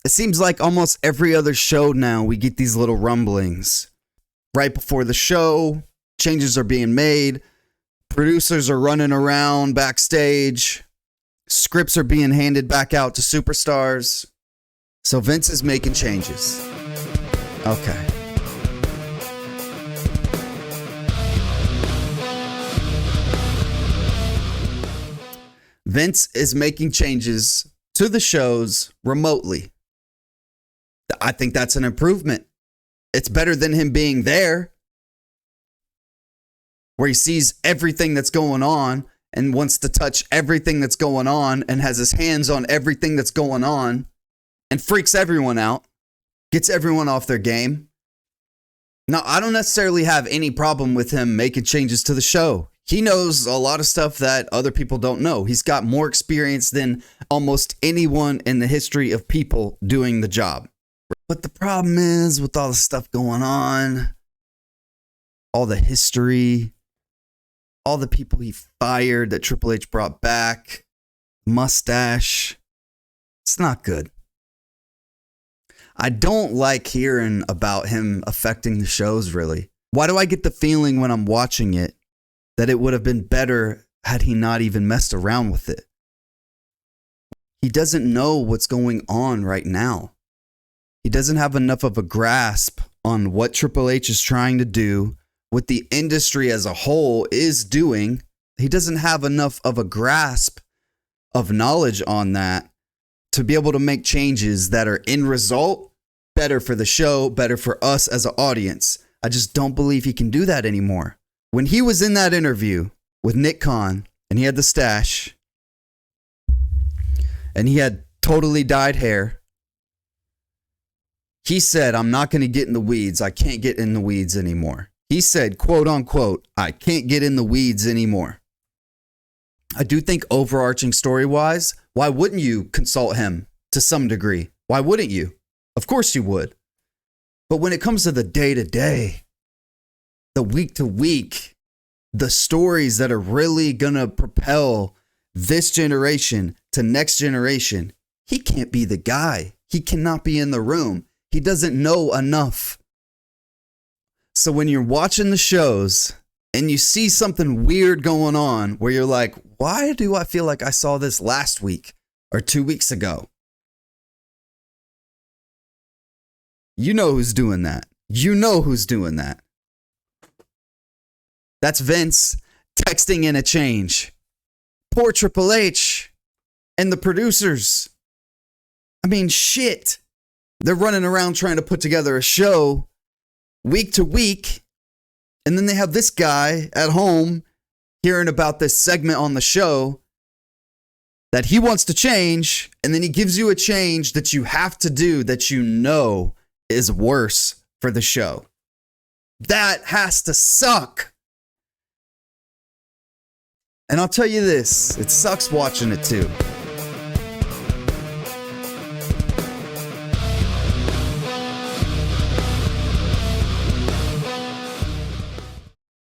It seems like almost every other show now we get these little rumblings. Right before the show, changes are being made. Producers are running around backstage. Scripts are being handed back out to superstars. So Vince is making changes. Okay. Vince is making changes to the shows remotely. I think that's an improvement. It's better than him being there, where he sees everything that's going on and wants to touch everything that's going on and has his hands on everything that's going on and freaks everyone out, gets everyone off their game. Now, I don't necessarily have any problem with him making changes to the show. He knows a lot of stuff that other people don't know. He's got more experience than almost anyone in the history of people doing the job. But the problem is, with all the stuff going on, all the history, all the people he fired that Triple H brought back, mustache, it's not good. I don't like hearing about him affecting the shows, really. Why do I get the feeling when I'm watching it that it would have been better had he not even messed around with it? He doesn't know what's going on right now. He doesn't have enough of a grasp on what Triple H is trying to do, what the industry as a whole is doing. He doesn't have enough of a grasp of knowledge on that to be able to make changes that are in result better for the show, better for us as an audience. I just don't believe he can do that anymore. When he was in that interview with Nick Khan and he had the stash and he had totally dyed hair, he said, "I'm not going to get in the weeds. I can't get in the weeds anymore." He said, quote unquote, "I can't get in the weeds anymore." I do think overarching story-wise, why wouldn't you consult him to some degree? Why wouldn't you? Of course you would. But when it comes to the day-to-day, the week-to-week, the stories that are really going to propel this generation to next generation, he can't be the guy. He cannot be in the room. He doesn't know enough. So when you're watching the shows and you see something weird going on where you're like, why do I feel like I saw this last week or 2 weeks ago? You know who's doing that. You know who's doing that. That's Vince texting in a change. Poor Triple H and the producers. I mean, shit. They're running around trying to put together a show week to week. And then they have this guy at home hearing about this segment on the show that he wants to change. And then he gives you a change that you have to do that you know is worse for the show. That has to suck. And I'll tell you this, it sucks watching it too.